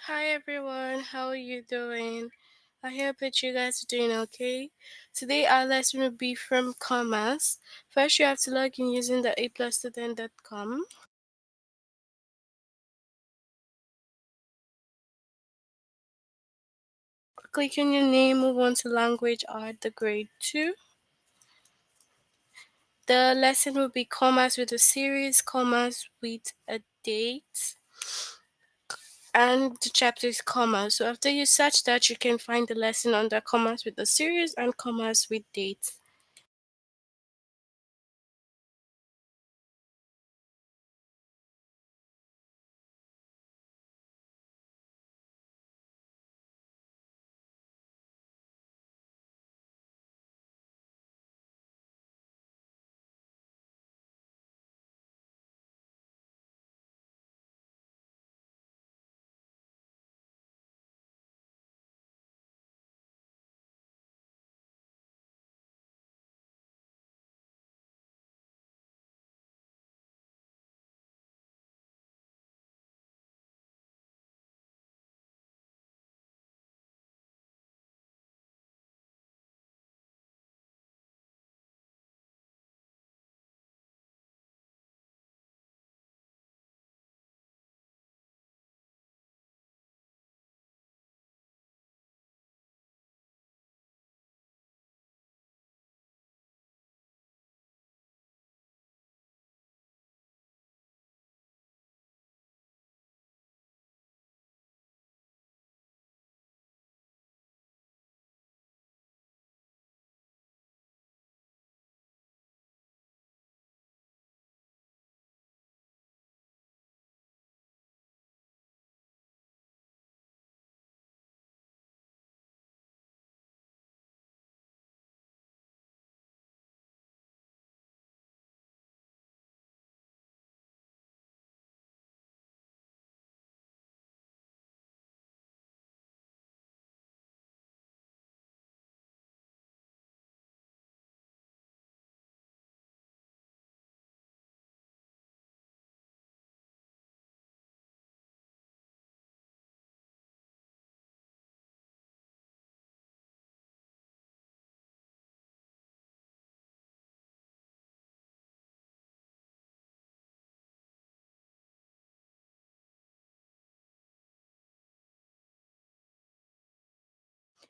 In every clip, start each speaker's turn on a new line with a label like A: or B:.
A: Hi everyone, how are you doing? I hope that you guys are doing okay. Today our lesson will be from commerce. First you have to log in using the aplusstudent.com. Click on your name, move on to language art, the grade 2. The lesson will be commerce with a series, commerce with a date, and the chapter is commerce. So after you search that, you can find the lesson under commerce with a series and commerce with dates.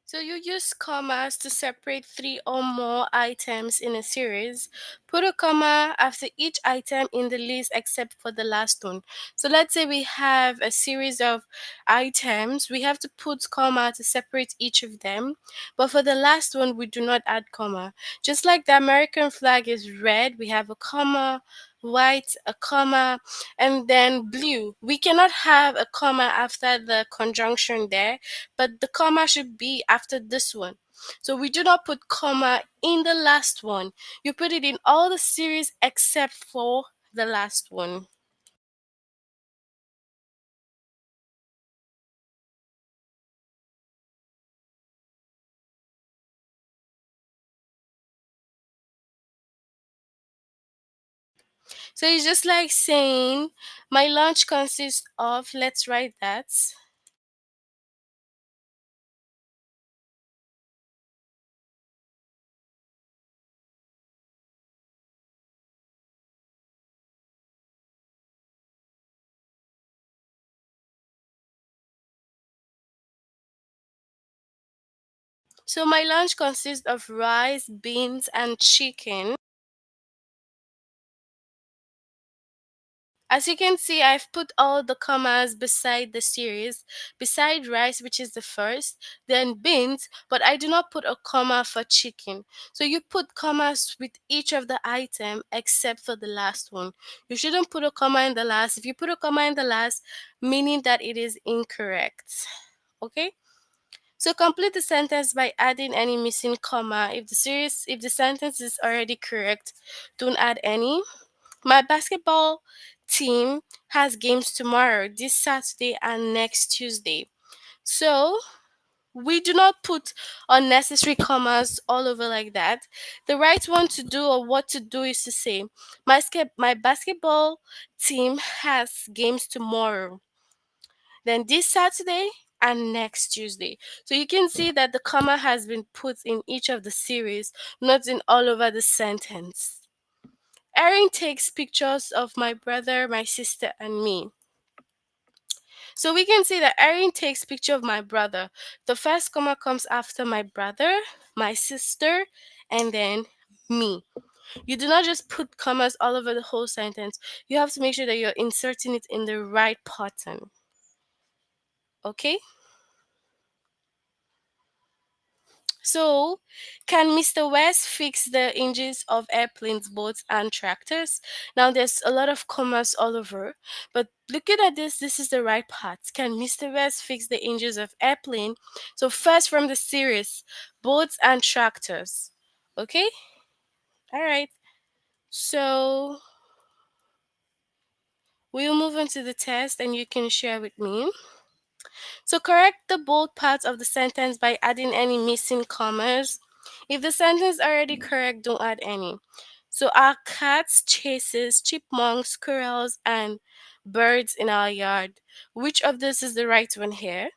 A: So you use commas to separate three or more items in a series. Put a comma after each item in the list except for the last one. So let's say we have a series of items. We have to put comma to separate each of them. But for the last one, we do not add comma. Just like the American flag is red, we have a comma, white, a comma, and then blue. We cannot have a comma after the conjunction there, but the comma should be after this one. So we do not put comma in the last one. You put it in all the series except for the last one. So it's just like saying my lunch consists of, let's write that. So my lunch consists of rice, beans, and chicken. As you can see, I've put all the commas beside the series, beside rice, which is the first, then beans, but I do not put a comma for chicken. So you put commas with each of the item except for the last one. You shouldn't put a comma in the last. If you put a comma in the last, meaning that it is incorrect. Okay? So complete the sentence by adding any missing comma. If the sentence is already correct, don't add any. My basketball team has games tomorrow, this Saturday and next Tuesday. So we do not put unnecessary commas all over like that. The right one to do or what to do is to say, my basketball team has games tomorrow. then this Saturday, and next Tuesday. So you can see that the comma has been put in each of the series, not in all over the sentence. Erin takes pictures of my brother, my sister, and me. So we can see that Erin takes picture of my brother. The first comma comes after my brother, my sister, and then me. You do not just put commas all over the whole sentence. You have to make sure that you're inserting it in the right pattern. Okay? So, can Mr. West fix the engines of airplanes, boats, and tractors? Now, there's a lot of commas all over, but looking at this is the right part. Can Mr. West fix the engines of airplane? So, first from the series, boats and tractors. Okay? All right. So, we'll move on to the test and you can share with me. So correct the bold parts of the sentence by adding any missing commas. If the sentence is already correct, don't add any. So our cats chases chipmunks, squirrels, and birds in our yard. Which of this is the right one here?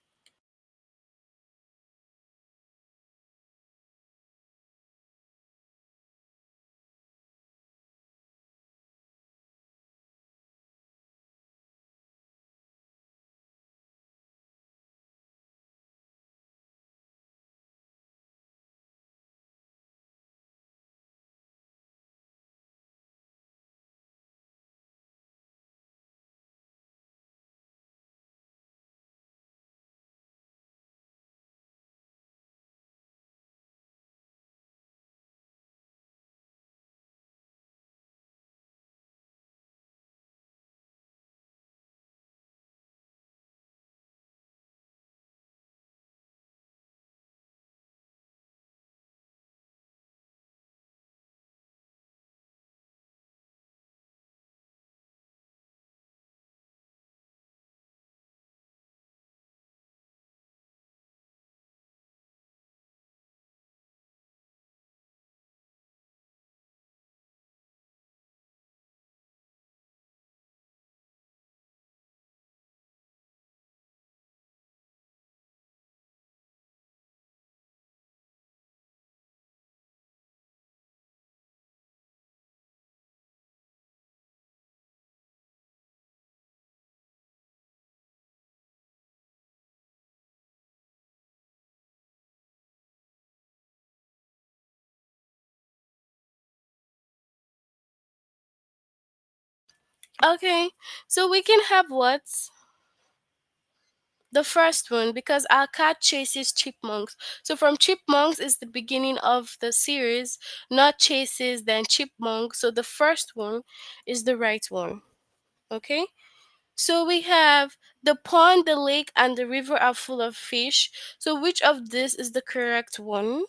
A: Okay, so we can have what? The first one, because our cat chases chipmunks. So from chipmunks is the beginning of the series, not chases, then chipmunks. So the first one is the right one. Okay? So we have the pond, the lake, and the river are full of fish. So which of this is the correct one?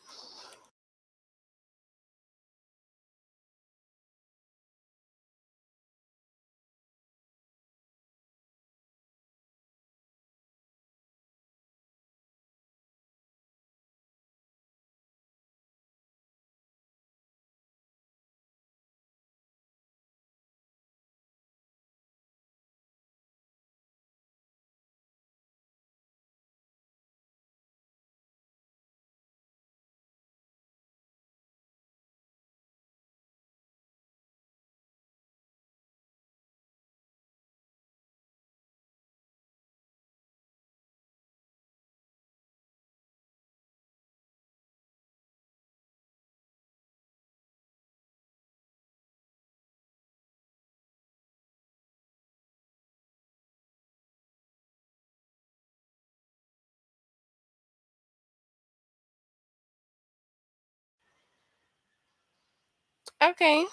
A: Okay.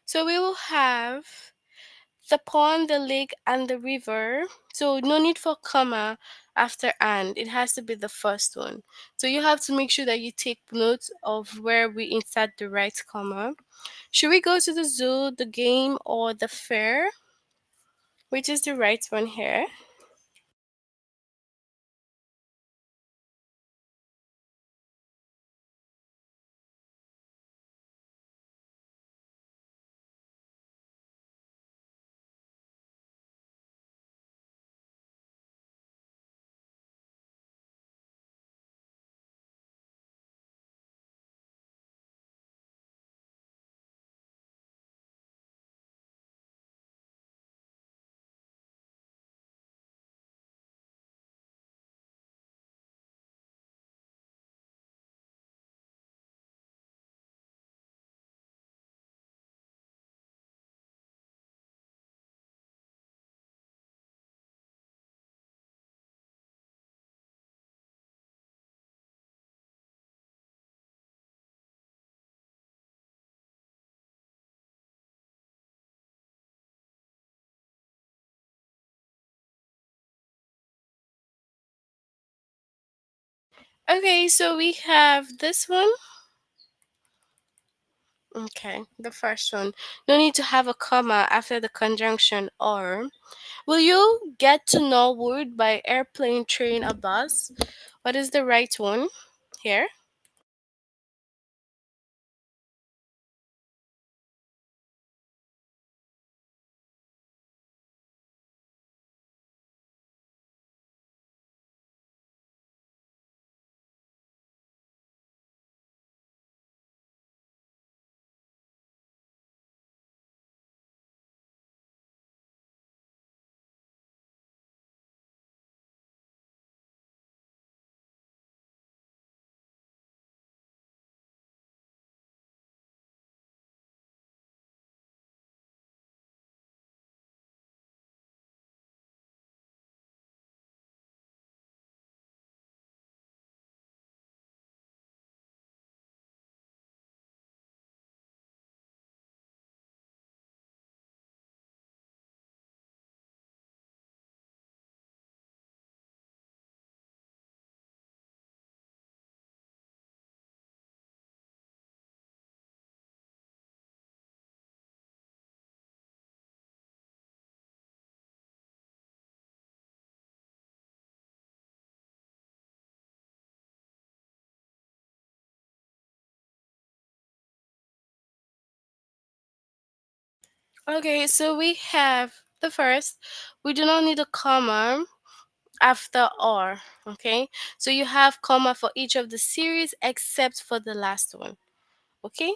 A: So we will have the pond, the lake, and the river. So no need for comma after and. It has to be the first one. So you have to make sure that you take note of where we insert the right comma. Should we go to the zoo, the game, or the fair? Which is the right one here? Okay, so we have this one. Okay, the first one. No need to have a comma after the conjunction or. Will you get to Norwood by airplane, train, or bus? What is the right one here? Okay, so we have the first. We do not need a comma after or. Okay, so you have comma for each of the series except for the last one. Okay,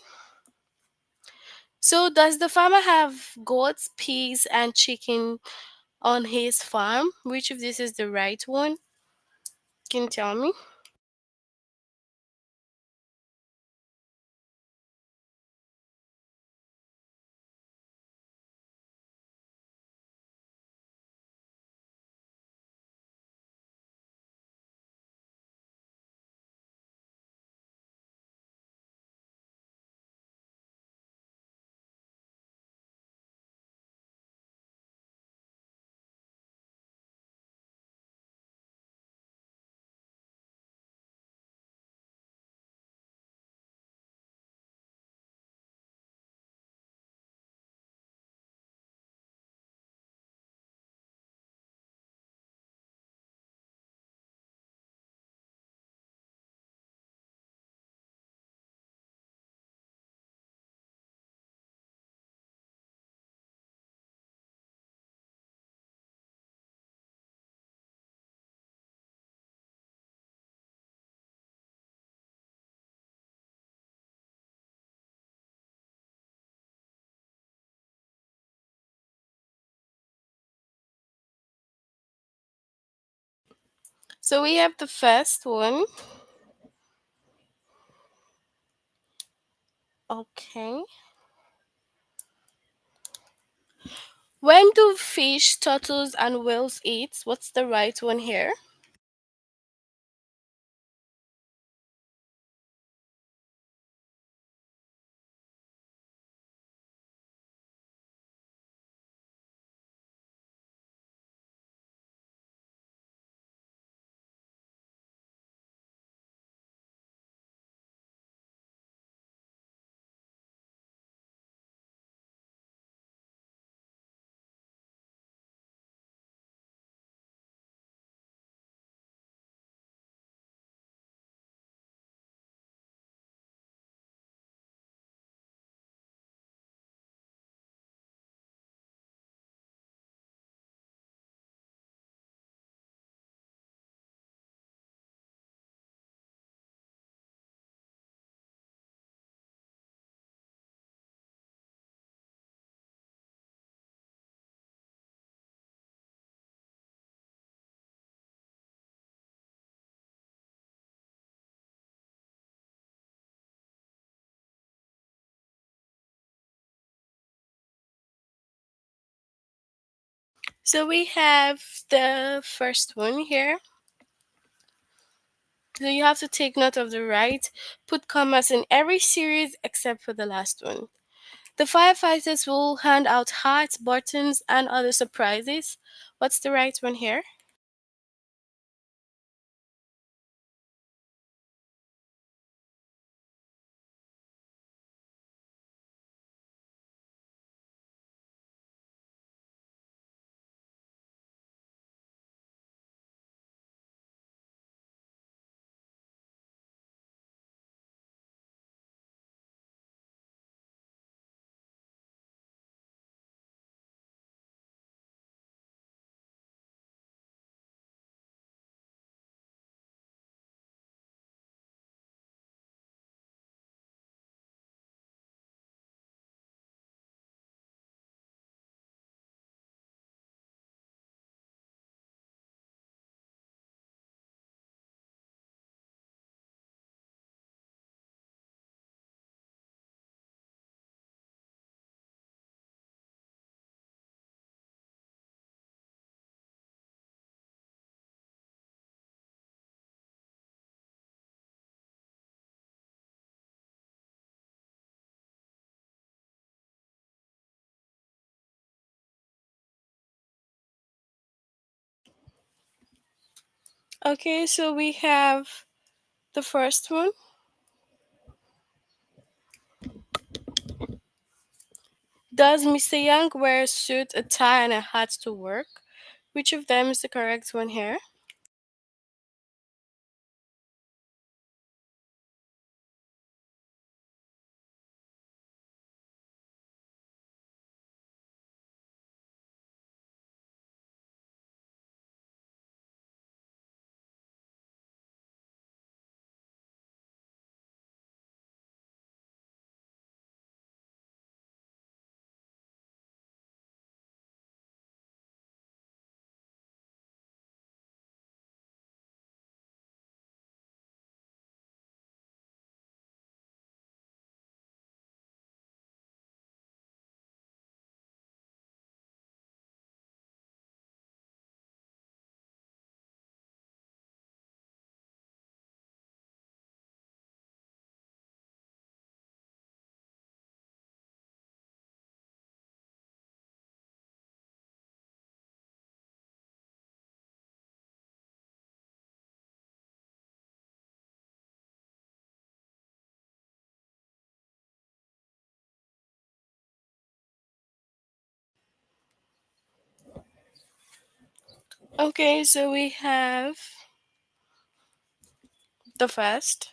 A: so does the farmer have goats, pigs, and chicken on his farm? Which of this is the right one? Can you tell me? So we have the first one. Okay. When do fish, turtles, and whales eat? What's the right one here? So we have the first one here. So you have to take note of the right. Put commas in every series except for the last one. The firefighters will hand out hats, buttons, and other surprises. What's the right one here? Okay, so we have the first one. Does Mr. Young wear a suit, a tie, and a hat to work? Which of them is the correct one here? Okay, so we have the first.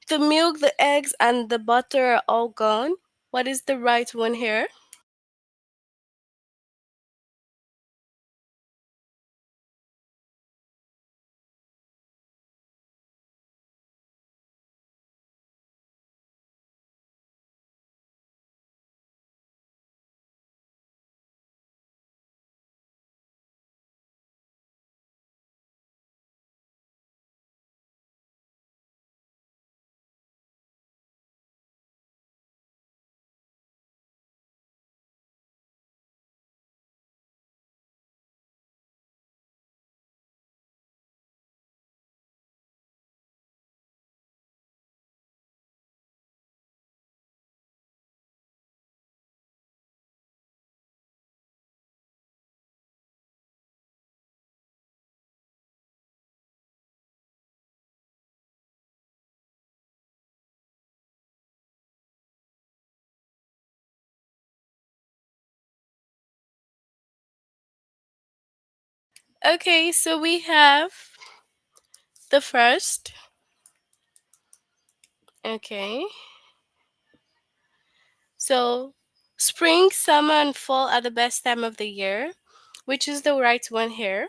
A: The milk, the eggs, and the butter are all gone. What is the right one here? Okay, so we have the first. Okay, so spring, summer, and fall are the best time of the year. Which is the right one here?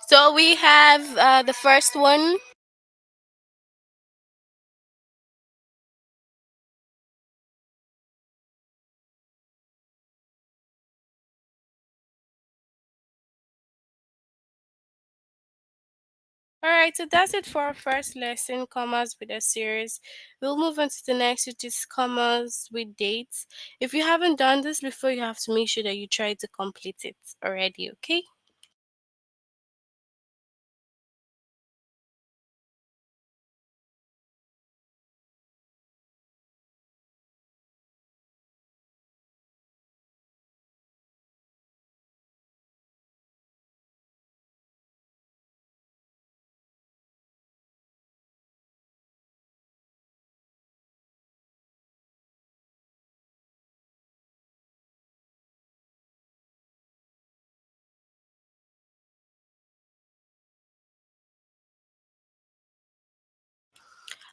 A: So we have the first one. Alright, so that's it for our first lesson, commas with a series. We'll move on to the next, which is commas with dates. If you haven't done this before, you have to make sure that you try to complete it already, okay?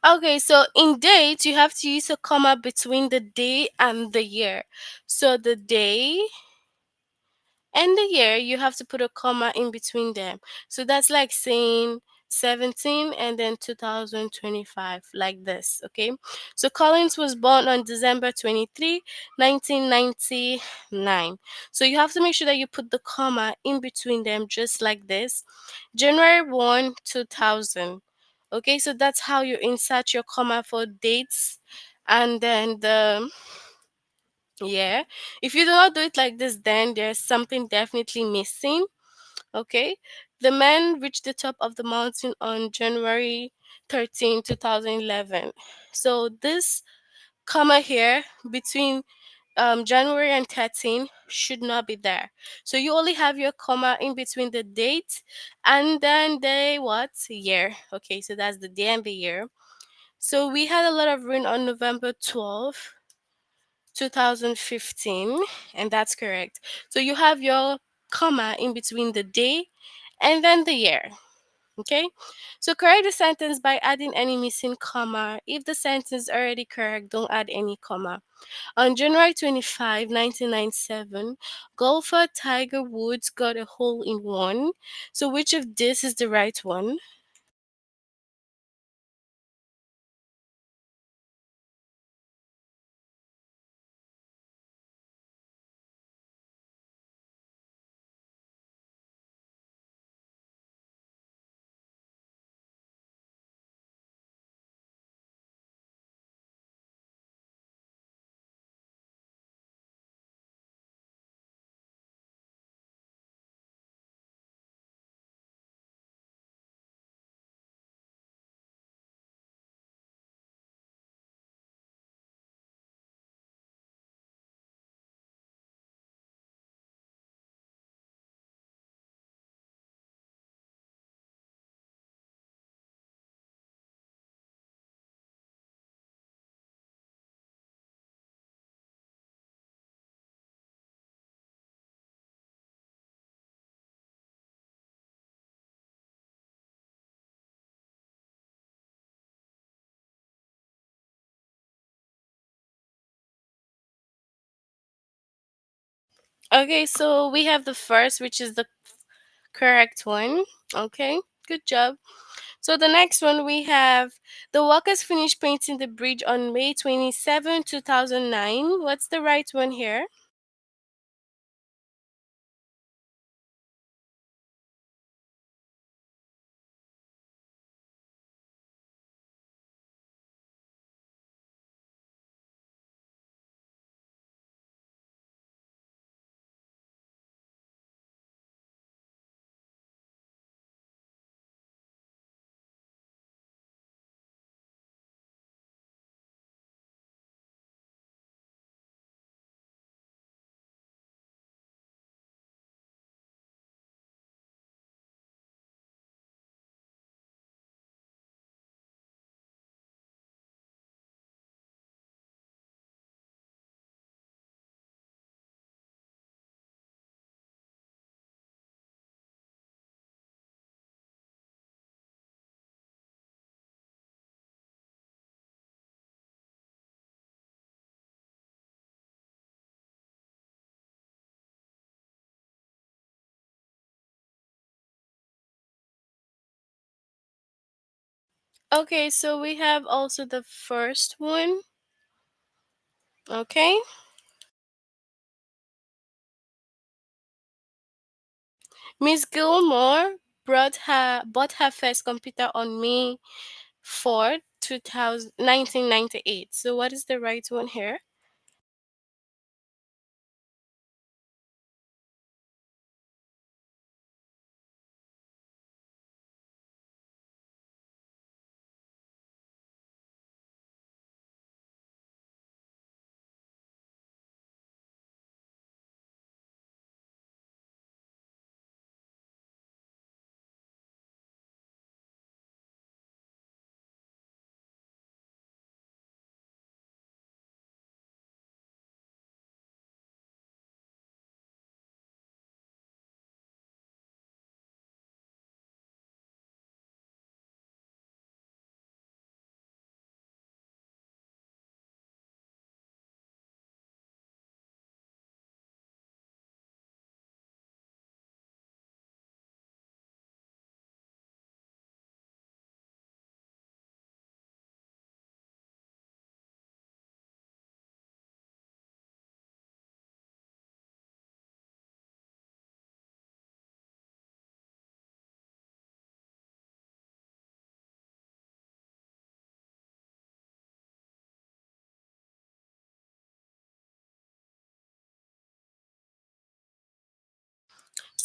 A: Okay, so in date, you have to use a comma between the day and the year. So the day and the year, you have to put a comma in between them. So that's like saying 17 and then 2025, like this. Okay, so Collins was born on December 23, 1999. So you have to make sure that you put the comma in between them, just like this. January 1, 2000. Okay, so that's how you insert your comma for dates. And then the yeah. If you do not do it like this, then there's something definitely missing. Okay. The man reached the top of the mountain on January 13, 2011. So this comma here between January and 13 should not be there. So you only have your comma in between the date and then the what? Year. Okay, so that's the day and the year. So we had a lot of rain on November 12, 2015, and that's correct. So you have your comma in between the day and then the year. Okay, so correct the sentence by adding any missing comma. If the sentence is already correct, don't add any comma. On January 25, 1997, golfer Tiger Woods got a hole in one. So which of this is the right one? Okay, so we have the first, which is the correct one. Okay, good job. So the next one we have the workers finished painting the bridge on May 27, 2009. What's the right one here? Okay, so we have also the first one. Okay. Miss Gilmore bought her first computer on May 4, 2000, 1998. So what is the right one here?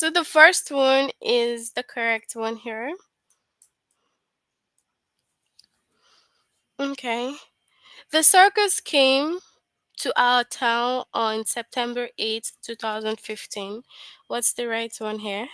A: So the first one is the correct one here. Okay. The circus came to our town on September 8th, 2015. What's the right one here?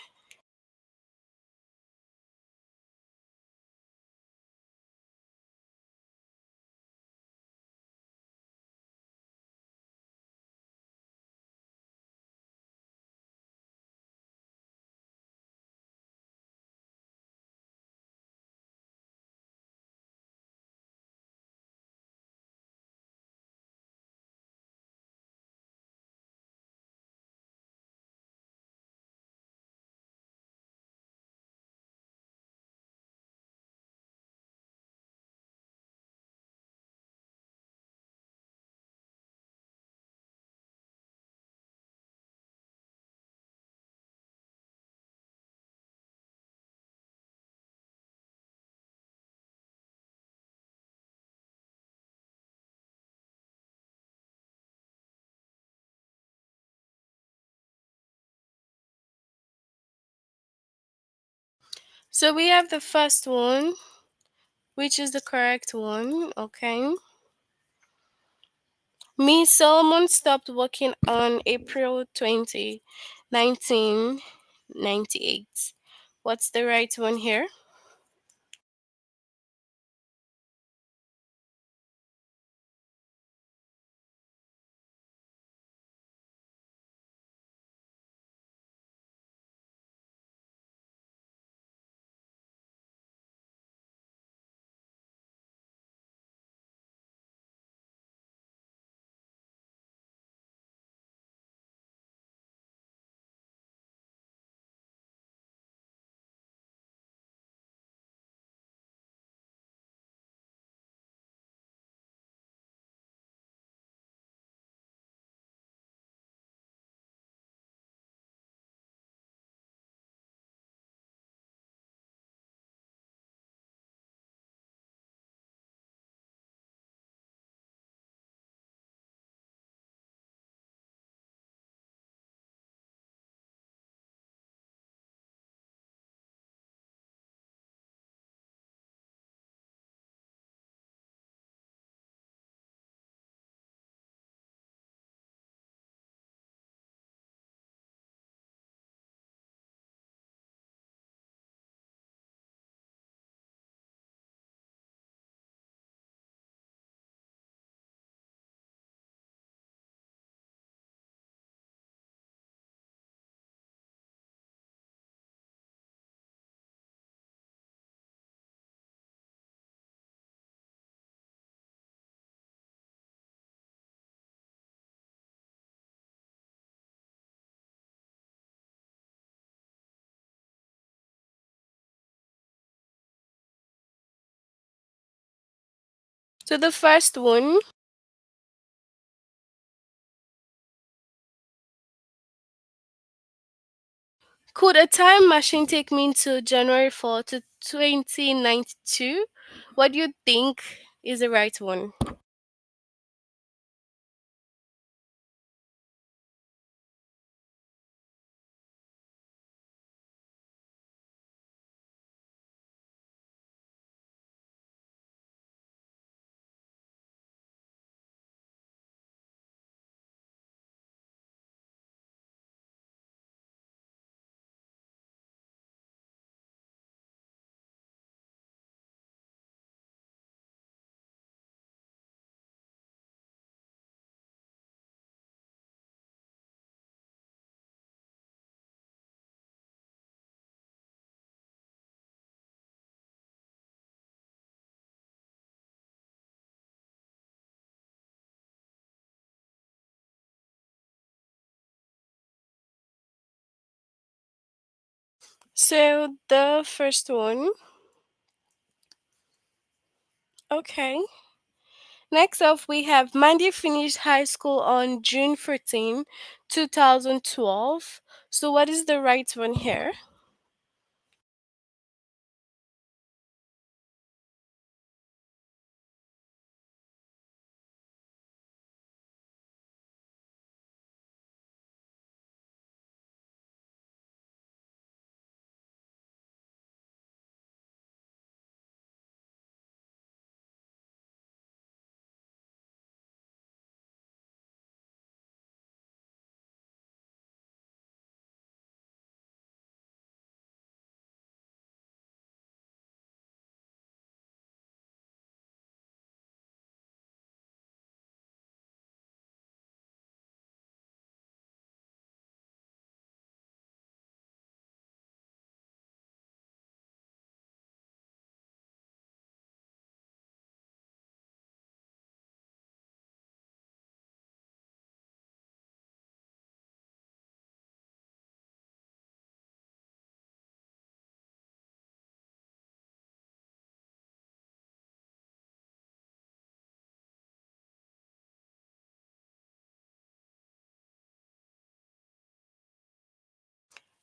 A: So we have the first one, which is the correct one. Okay. Miss Solomon stopped working on April 20, 1998. What's the right one here? So the first one, could a time machine take me to January 4th, 2092? What do you think is the right one? So the first one, okay. Next up, we have Mandy finished high school on June 14, 2012. So what is the right one here?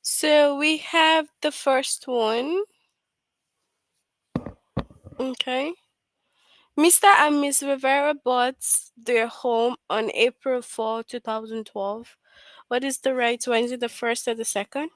A: So we have the first one. Okay. Mr. and Miss Rivera bought their home on April 4, 2012. What is the right one? Is it the first or the second?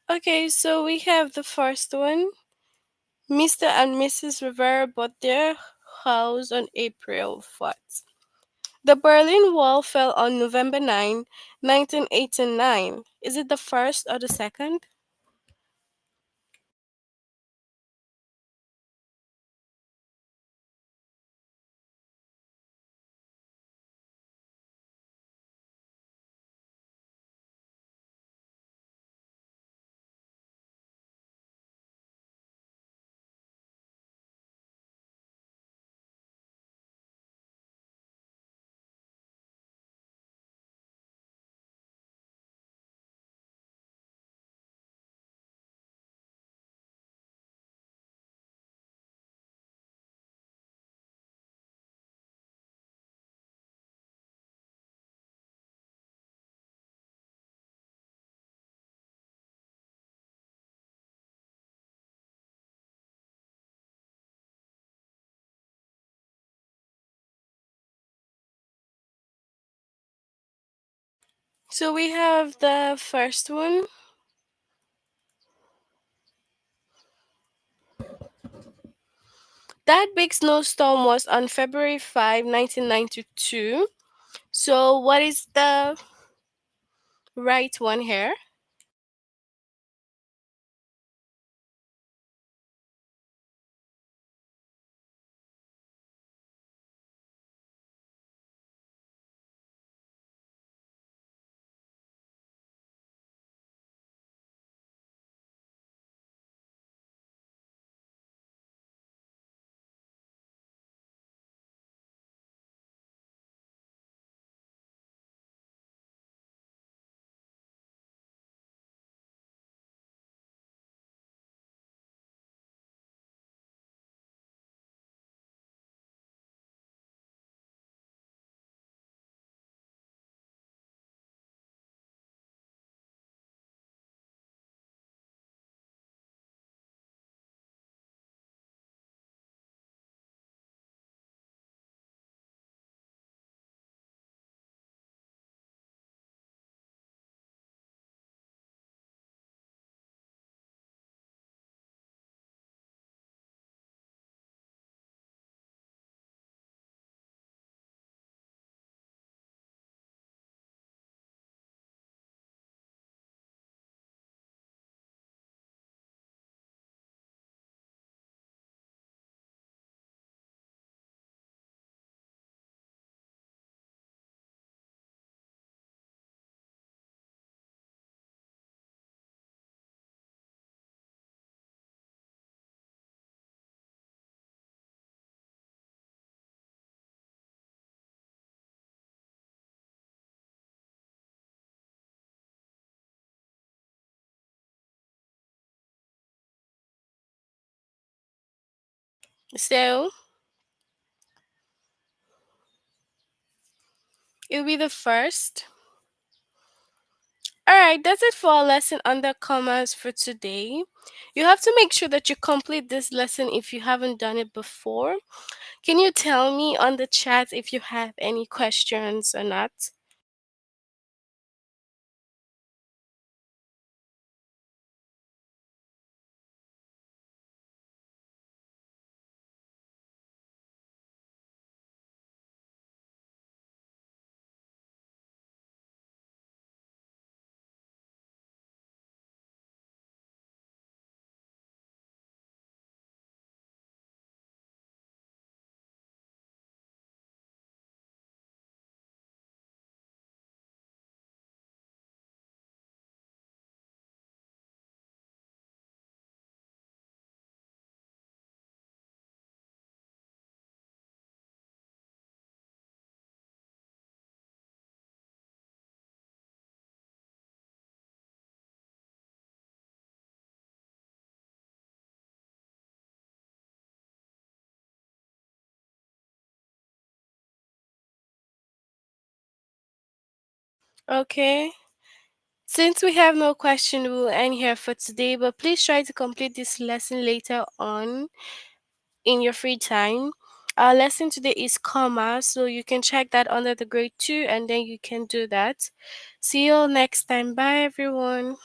A: Okay, so we have the first one. Mr. and Mrs. Rivera bought their house on April 4th. The Berlin Wall fell on November 9, 1989. Is it the first or the second? So we have the first one. That big snowstorm was on February 5, 1992. So what is the right one here? So it will be the first. Alright, that's it for our lesson on the commas for today. You have to make sure that you complete this lesson if you haven't done it before. Can you tell me on the chat if you have any questions or not? Okay. Since we have no question, we'll end here for today, but please try to complete this lesson later on in your free time. Our lesson today is comma, so you can check that under the grade 2 and then you can do that. See you all next time. Bye, everyone.